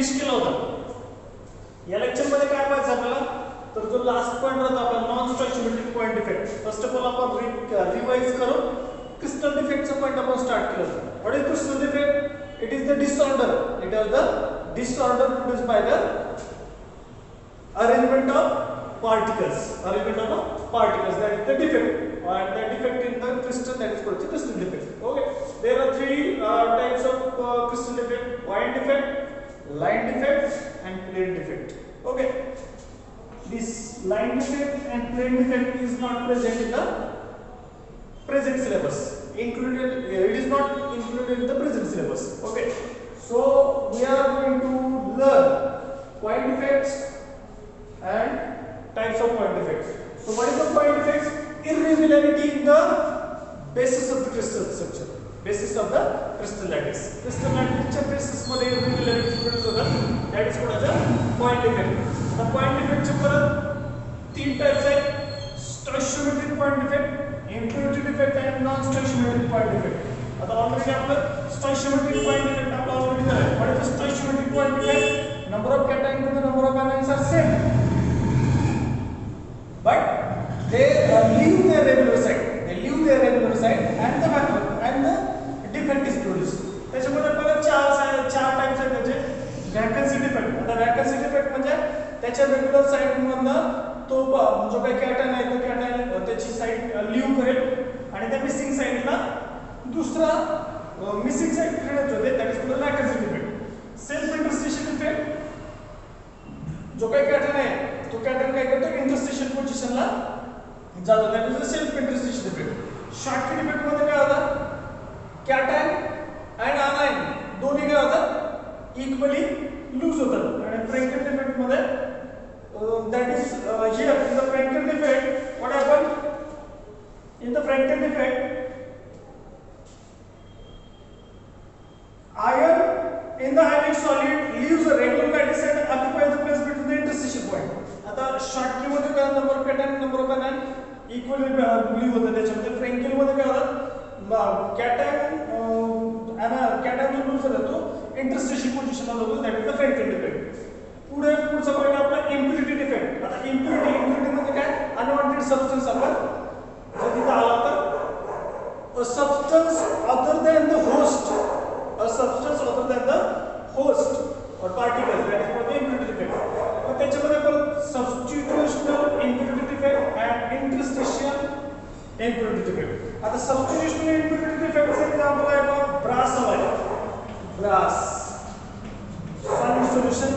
Finish केला होता. या लेक्चर मध्ये काय पाहायचं आपल्याला, तर जो लास्ट पॉइंट होता आपला non stoichiometric point defect. First of all आपण रिवाइज करू. क्रिस्टल डिफेक्टचा पॉइंट आपण स्टार्ट केला होता. What is crystal defect? It is the disorder. It is the disorder produced by the arrangement of particles. Arrangement of particles. That is the defect. And the defect in the crystal, that is called the crystal defect. Okay. There are three types of crystal defect: point defect, line defect, and plane defect. Okay. This line defect and plane defect is not present in the present syllabus. Included, it is not included in the present syllabus. Okay, so we are going to learn point defects and types of point defects. So what is the point defects? Irregularity in the basis of the crystal structure, basis of the crystal lattice. Crystal lattice basis मध्ये irregularity produce होतात, that is called as a point defect. The point defect चे परत तीन types आहेत: stoichiometric point defect, impurity defect and non stoichiometric point defect. आता already आपलं stoichiometric point defect आपलं already झालं. What is the stoichiometric point defect? Number of cations and the number of anions are same, but they leave their regular site. They leave their regular site and the defect is produced. त्याच्यामध्ये आपल्याला चार types आहेत त्याचे. Vacancy defect. आता vacancy defect म्हणजे त्याच्या regular site मधनं तो जो काही कॅटन आहे तो कॅटन त्याची साइट लीव्ह करेल आणि त्या मिसिंग साइटला दुसरा मिसिंग साइट क्रिएट होते, that is called vacancy defect. Self interstitial defect, जो काही कॅटन आहे तो कॅटन काय करतो, इंटरस्टिशियल पोझिशनला जातो, that is the self interstitial defect. Shortcut defect मध्ये काय होतं, कॅटन आणि अनायन दोन्ही काय होतात, इक्वली लूज होतात. आणि फ्रँकल डिफेक्ट मध्ये that is here in the Frankel defect, what happened in the Frankel defect, iron in the ionic solid leaves a regular lattice and occupies the place between the interstitial point. आता Schottky मध्ये काय number of cotton number of अनायन equally leave होतं. त्याच्यामध्ये Frenkel मध्ये काय होतं, cotton जो loose होतो इंटरस्टिशियल पोझिशनला जातो, that is the Frenkel defect. पुढचा पॉइंट आपला इम्प्युरिटी डिफेक्ट. आता इम्प्युरिटी म्हणजे काय, अनवॉन्टेड सबस्टन्स आपण जर तिथे आला तर substance other than the host, substance other than the host or particle, that is called impurity defect. मग त्याच्यामध्ये परत substitutional impurity defect and interstitial impurity defect. आता सबस्टिट्यूशनल इम्प्युरिटी डिफेक्टचं एक्झाम्पल आहे बघा, ब्रास हवाय, ब्रास सॉलिड सोल्युशन.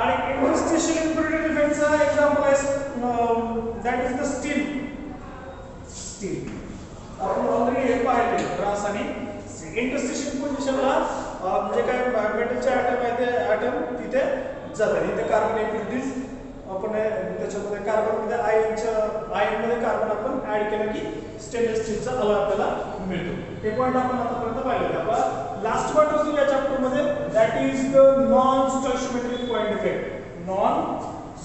आणि interstitial impurity डिफेक्टचा एक्झाम्पल आहे that is the steel. Steel आपण ऑलरेडी हे पाहिले, ब्रास आणि इंटरस्टिशियल पोझिशनला म्हणजे काय मेटलचे ॲटम आहे ते ॲटम तिथे जातात. इथे कार्बन इम्प्युरिटीज आपण त्याच्यामध्ये कार्बनमध्ये आयनमध्ये कार्बन आपण ऍड केलं की स्टेनलेस स्टीलचा अलॉय आपल्याला मिळतो. हे पॉईंट आपण आतापर्यंत पाहिले. आपला लास्ट पॉईंट असतो या चॅप्टरमध्ये, that is the non stoichiometric point defect. Non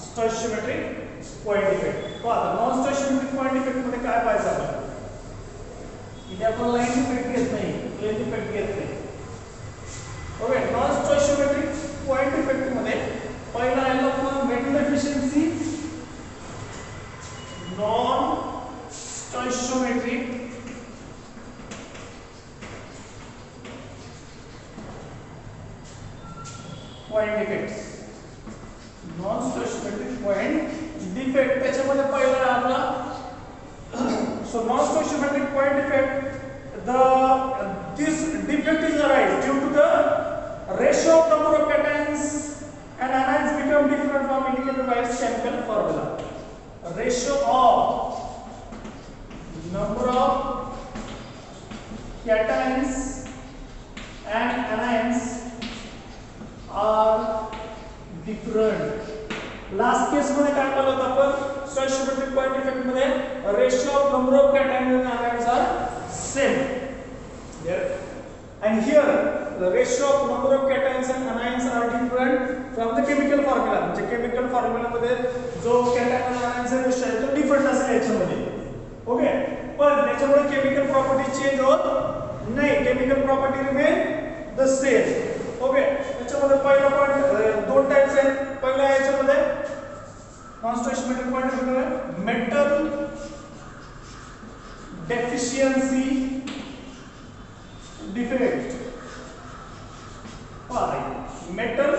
stoichiometric point defect. पहा नॉन स्टॉइचियोमेट्रिक पॉईंट डिफेक्ट मध्ये काय पाहायचं आपल्याला, इथे आपण लाईन डिफेक्ट घेत नाही, प्लेन डिफेक्ट घेत नाही. Okay, non stoichiometric point defect मध्ये पहिला आहे आपला metal efficiency. Non stoichiometric point defects. Non stoichiometric point defect त्याच्यामध्ये पहिला आहे आपला. So non stoichiometric point defect, this defect is arise due to the ratio of number of cations and anions become different from indicated by its chemical formula. Ratio of number of cations and anions are different. Last case मध्ये काय पाहिलं होतं आपण, स्टॉइचियोमेट्रिक point defect मध्ये ratio of number of cations and anions are same. And here the ratio of number of cations and anions are different from the chemical formula. म्हणजे chemical formula मध्ये जो कॅटॅयन आणि आयनचा रेशियो आहे तो डिफरंट असेल याच्यामध्ये. Okay, पण त्याच्यामुळे केमिकल प्रॉपर्टी चेंज होत नाही, chemical property remain the same. Okay, त्याच्यामध्ये पहिला मेटल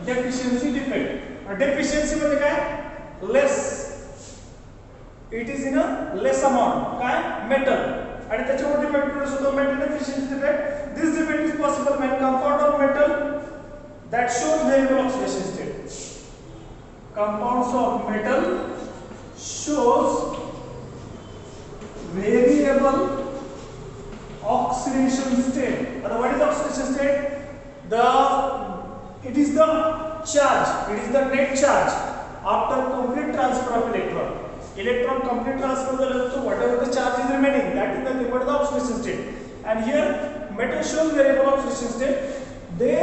डेफिशियन्सी डिफेक्ट. डेफिशियन्सी म्हणजे काय less, it is in a less amount काय मेटल आणि त्याच्यावर डिफेक्ट प्रोड्यूस होतो metal deficiency defect. This defect is possible when compound of metal that shows variable oxidation state. Compounds of metal shows variable oxidation state. What is oxidation state? It is the charge, it is the net charge after complete transfer of electron. Electron complete transfer, so whatever the charge is remaining, that is the what is the oxidation state. And here metal shows variable oxidation state. They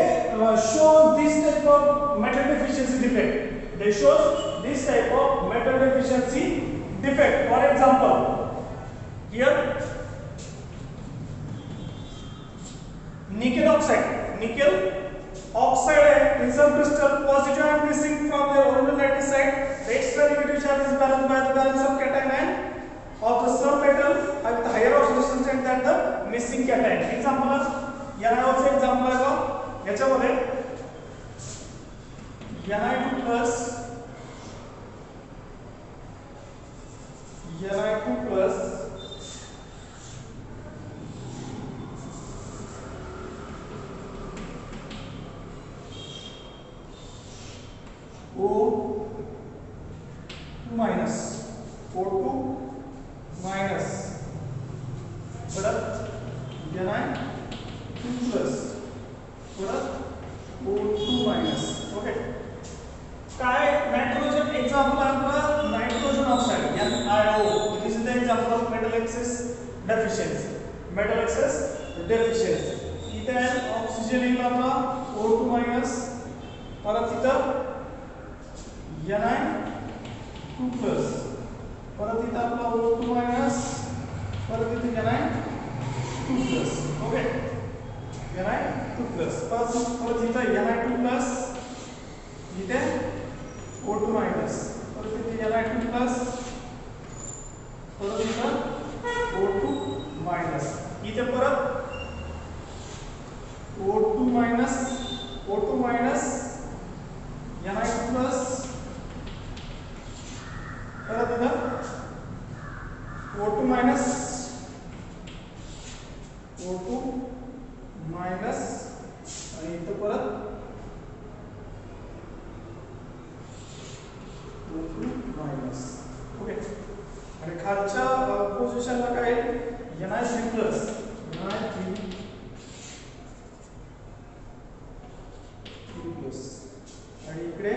show this type of metal deficiency defect. They show this type of metal deficiency defect. For example, here nickel oxide. Nickel oxide in some crystal positive and missing from the original lattice side. The extra negative charge is balanced by the balance of cation and of the some metal with higher oxidation state than the missing cation. Example, याला also example आहे का याच्यामध्ये Ni2 plus O2 minus O2 minus परत Ni2 plus O2 minus. Okay काय nitrogen example आपला nitrogen oxide NiO. This is the example of metal access deficiency. Metal access deficiency. इथं oxygen येईल आपला O2 minus परत इथं Ni2 plus परत इथं आपला O2 minus परत इथं Ni2 plus. Okay Ni2 plus परत इथं Ni2 plus इथे O2 minus परत इथे Ni2 plus परत इथं O2 minus इथे परत O2 minus Ni2 plus परत इथं O2 minus आणि इथं परत O2 minus. ओके आणि खालच्या पोझिशनला काय Ni3 plus आणि इकडे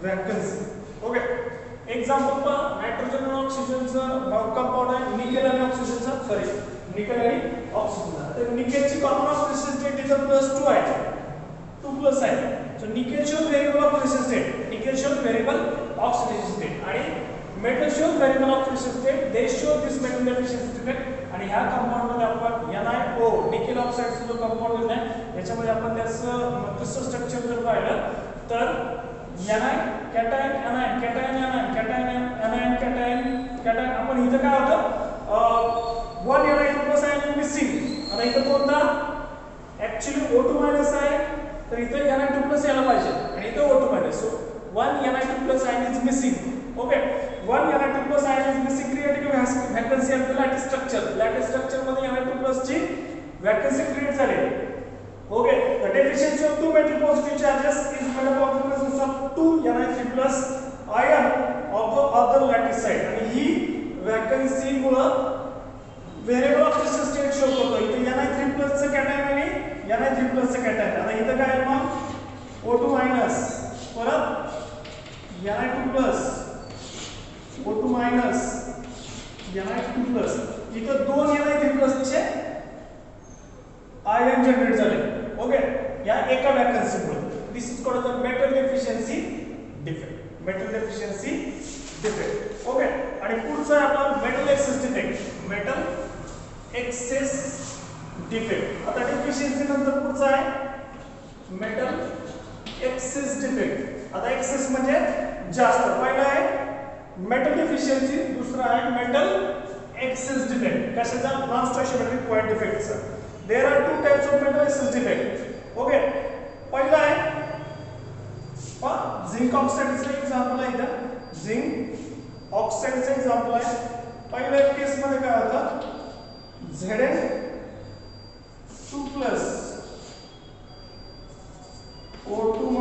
वैकेंसी. ओके एग्जांपल पहा नाइट्रोजन आणि ऑक्सिजनचं कंपाउंड आहे निकेल आणि ऑक्सिजनचा सॉरी निकेल आणि ऑक्सिजन. तर निकेलची कॉमन ऑक्सिडेशन स्टेट इज +2 आहे 2 प्लस आहे. So nickel shows variable oxidation state. Nickel shows variable oxidation state आणि metal shows variable oxidation state. They show this metal deficiency defect. आणि ह्या कंपाउंड मध्ये आपण NiO निकेल ऑक्साइडचा जो कंपाउंड आहे याच्यामध्ये आपण त्याचं क्रिस्टल स्ट्रक्चर जर पाहिलं तर anion cation anion cation anion cation anion cation आपण इथं काय होतं 1 Ni2 plus ion मिसिंग. आता इथं कोणता ऍक्च्युअली O2 minus आहे तर इथं Ni2 plus यायला पाहिजे आणि इथं O2 minus. So 1 Ni2 plus ion is missing. Okay 1 Ni2 plus ion is missing creating a vacancy of the lattice structure. lattice structure मध्ये Ni2 plus ची vacancy create झाली. Okay, the deficiency of two metal positive charges is made up of the presence of 2 Ni3 plus ion of the other lattice side. आणि ही vacancy मुळे variable oxidation state show करतो. इथे Ni3 plus चं cation आणि Ni3 plus चं cation. आता इथे काय आहे मग O2 minus परत Ni2 plus O2 minus Ni2 plus इथे दोन Ni3 plus चे आयन जनरेट झाले. ओके या एका वॅकन्सी मुळे. This is called the metal deficiency defect. Metal deficiency defect. Okay आणि आणि पुढचा आहे आपला metal excess defect. Metal excess defect. आता डिफिशियन्सी नंतर पुढचा आहे मेटल एक्सेस डिफेक्ट. आता एक्सेस म्हणजे जास्त. पहिला आहे मेटल डिफिशियन्सी, दुसरा आहे मेटल एक्सेस डिफेक्ट. कशाचा? नॉन स्टॉइचियोमेट्रिक पॉइंट डिफेक्टचा. There are two types of metal excess defect. Okay, पहिला आहे झिंक ऑक्साइडचं एक्झाम्पल आहे इथं. झिंक ऑक्साइडचं एक्झाम्पल आहे. पहिल्या केसमध्ये काय होतं? Zn2+ O2-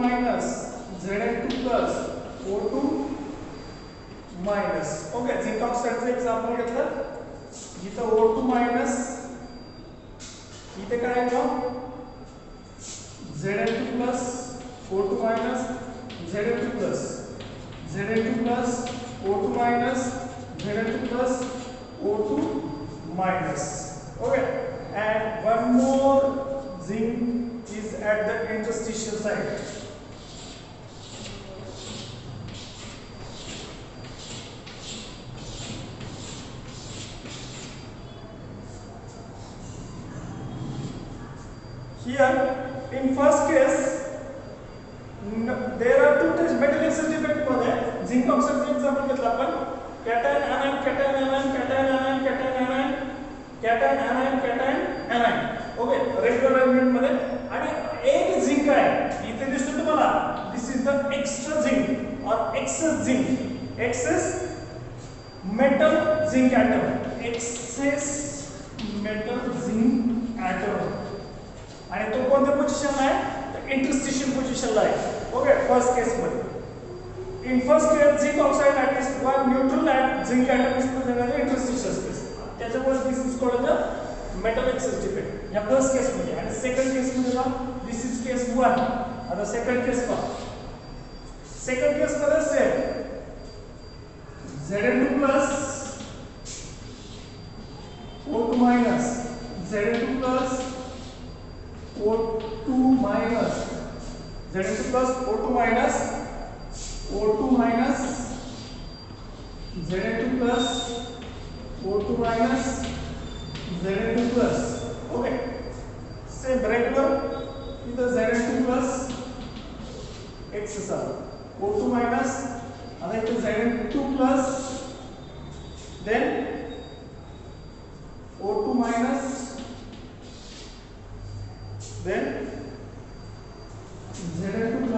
Zn2+ O2-. Okay, zinc ऑक्साइडचं एक्झाम्पल घेतलं. इथं O2-, इथे काय येतं? Zn2+ O2-, Zn2+, Zn2+ O2-, Zn2+ O2-. Okay, and one more zinc is at the interstitial site. Here, in first case, there are two types metal excess defect मध्ये zinc ऑक्साइडचं example घेतलं आपण. Cation anion, cation anion, cation anion, cation anion, cation anion, cation anion. Okay, regular arrangement मध्ये. आणि एक zinc आहे इथे दिसतो तुम्हाला. This is the extra zinc or excess zinc. Excess metal zinc atom. Excess metal zinc atom. आणि तो कोणत्या पोझिशनला आहे? इंटरस्टिशियल पोझिशनला आहे. ओके, फर्स्ट केस मध्ये. In first case, zinc oxide lattice, one neutral zinc atom is present in the interstitial space. त्याच्यामुळे this is called the metal excess defect. या फर्स्ट केस मध्ये. आणि सेकंड केस मध्ये ना, this is case 1. आता second case पहा. Second case मध्ये same Zn2+ O2-, Zn2+ O2-, Zn2+ O2-, O2-, Zn2+ O2-, Zn2+. Okay, same regular इथं Zn2+ XSR O2-, आता इथं Zn2+, then O2-, then Zn2+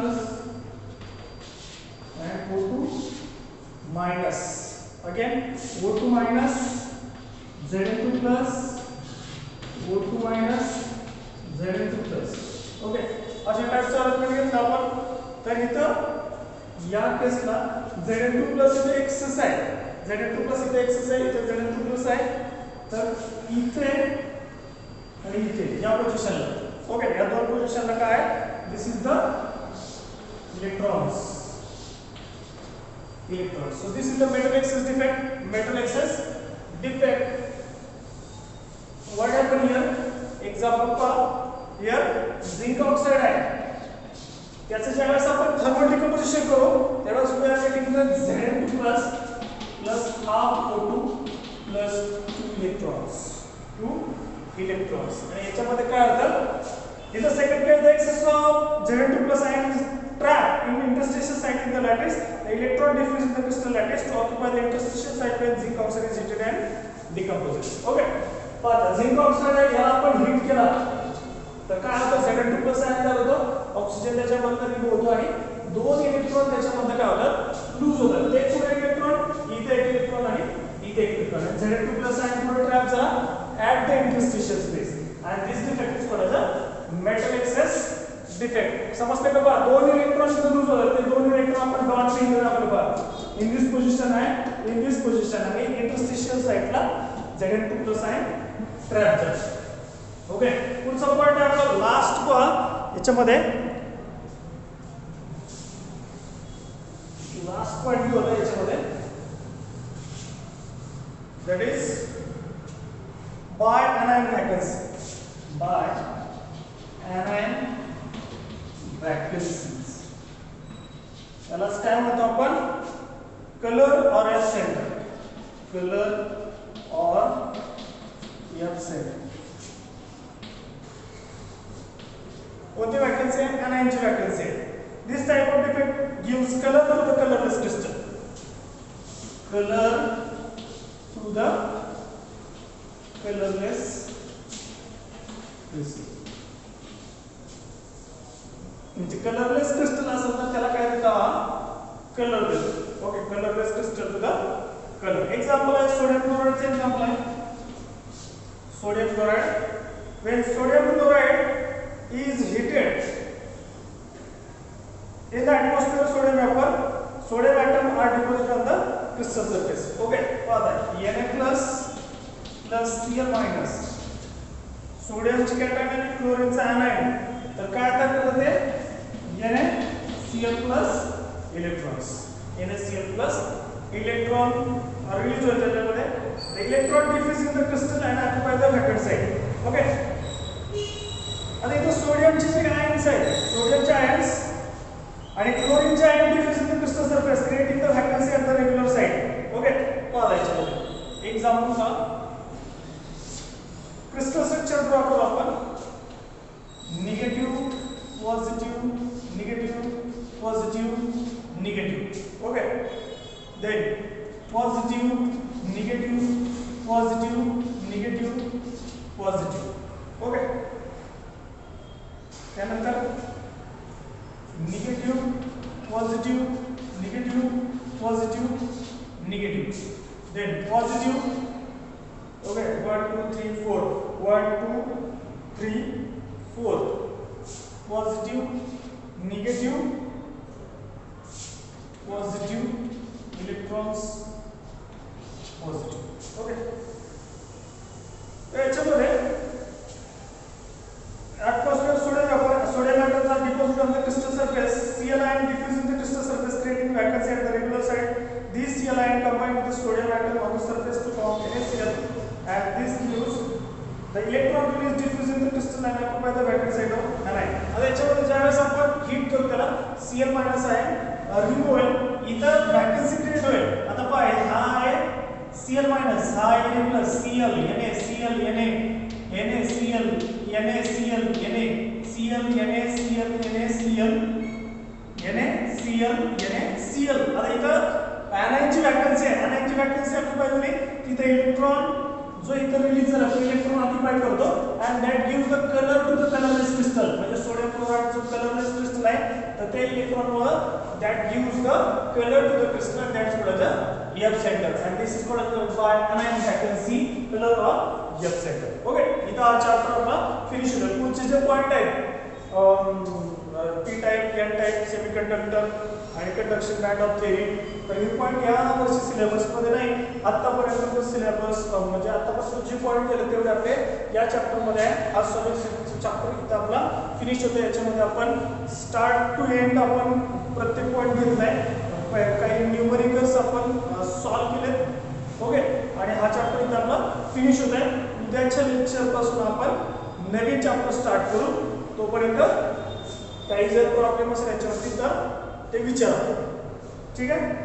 and O2-. Again O2-, Zn2+, O2-, Zn2+. Okay, अशा टाइपचा arrangement घेतला आपण. तर इथं या Kesla Zn2+ इथे एक्सेस आहे. Zn2+ इथे एक्सेस आहे, इथे Zn2+ आहे. तर इथे आणि इथे या पोझिशनला. ओके, या दोन पोझिशनला काय आहे? This is the electrons. So this is the metal excess defect. Metal excess defect. What happened here? Example पहा. Here zinc oxide आहे. त्याचं ज्यावेळेस आपण थर्मल डिकम्पोजिशन करू त्यावेळेस we are getting the Zn2+ plus half O2 plus 2 electrons. आणि याच्यामध्ये काय होतं? In the second case, the excess of Zn2+ ion is trapped in interstitial site in the lattice. The electron diffuses in the crystal lattice to occupy the interstitial site when zinc oxide is heated and decomposes. Okay. पहा zinc oxide आहे याला आपण heat केला तर काय होतं? Zn2+ ion तयार होतो. ऑक्सिजन त्याच्यामध्ये रिमूव्ह होतो आणि दोन इलेक्ट्रॉन त्याच्यामध्ये काय होतात? लूज होतात. ते पुढे इलेक्ट्रॉन, इथे एक इलेक्ट्रॉन आणि इथे एक इलेक्ट्रॉन. Zn2+ आयन पुढे ट्रॅप झाला at the interstitial space. And this defect is called as a metal excess defect. समजते का? बघा दोन इलेक्ट्रॉन इथे लूज होतात. ते दोन इलेक्ट्रॉन आपण डॉट लिहिलेला दाखवलं बघा. इन दिस पोझिशन आहे, इन दिस पोझिशन आणि इंटरस्टिशियल साइडला Zn2+ आयन ट्रॅप झाला. ओके, पुढचा पॉइंट आहे आपला लास्ट पहा. याच्यामध्ये लास्ट पॉइंट जो होता याच्यामध्ये that is by anion vacancy. By anion vacancies. यालाच काय म्हणतो आपण? Colour orange centre. color or F set. कोणती vacancy आहे? anion ची vacancy आहे. This type of defect gives color to the colorless crystal. Color to the colorless crystal. म्हणजे colourless crystal असेल तर त्याला काय देतात? कलर देतात. Okay, colourless crystal to the colour. Example आहे सोडियम क्लोराइडचे एक्झाम्पल आहे. Sodium chloride. When sodium chloride is heated in the atmosphere, sodium vapor, sodium atom are deposited on the crystal surface. Okay, पहा Na plus Cl minus. Sodium चे cation आणि chlorine चा आयनाइन. तर काय आता करत आहे? NaCl plus electrons. NaCl plus electron release होते त्याच्यामध्ये. The electron diffuse in the crystal and occupy the vacant site. Okay. आता इथे सोडियमचे जे आयन्स आहेत, सोडियमचे आयन्स आणि क्लोरीनचे ion diffuse in the crystal surface creating the vacancy at the regular site. Okay. पहा याच्यामध्ये. Example पहा. Crystal structure draw करू आपण. Negative positive negative positive negative. Okay, then positive negative positive negative positive. Okay, त्यानंतर negative positive negative positive negative. Then positive. Okay, 1 2 3 4 1 2 3 4. Positive negative positive electrons positive. Okay, याच्यामध्ये atmosphere sodium vapor, sodium atoms are deposited on the crystal surface. Cl ion diffuse in the crystal surface creating vacancy at the regular site. These Cl ion combine with the sodium atom on the surface to form NaCl, and this gives the electron release diffuse in the crystal and occupy the vacant site of anion. आता याच्यामध्ये ज्यावेळेस आपण heat करू त्याला Cl minus ion remove होईल, इथं vacancy create होईल. आता पहा, हा आहे Cl मायनस, हा आहे Na plus Cl NaCl NaCl NaCl NaCl NaCl NaCl NaCl. आता इथं anion ची वॅकन्सी आहे. anion ची वॅकन्सी ऑक्युपाय झाली, तिथे इलेक्ट्रॉन जो इथं रिलीज झाला तो इलेक्ट्रॉन ऑक्युपाय करतो and that gives the color to the colorless crystal. म्हणजे सोडियम क्लोराइड जो कलरलेस क्रिस्टल आहे तर ते electron Mule that gives the color to the crystal and that's called the F center, and this is called by anion vacancy color or F center. Okay, इथं हा chapter आपला finish होईल. पुढचे जे point आहेत P type, N type, semiconductor आणि conduction band of theory, तर हे point या वर्षी सिलेबस मध्ये नाही. आतापर्यंत सिलेबस म्हणजे आतापासून जे पॉइंट केले तेवढे आपले या चॅप्टर मध्ये आहे. हा सॉलिड चॅप्टर इथं आपला फिनिश होतो. याच्यामध्ये आपण स्टार्ट टू एंड आपण प्रत्येक पॉइंट घेतलाय, काही न्यूमरिकल्स आपण सॉल्व केलेत. ओके, आणि हा चॅप्टर इथं आपला फिनिश होत आहे. उद्याच्या लेक्चर पासून आपण नवीन चॅप्टर स्टार्ट करू. तोपर्यंत काही जर प्रॉब्लेम असेल याच्यावरती तर ते विचारा. ठीक आहे.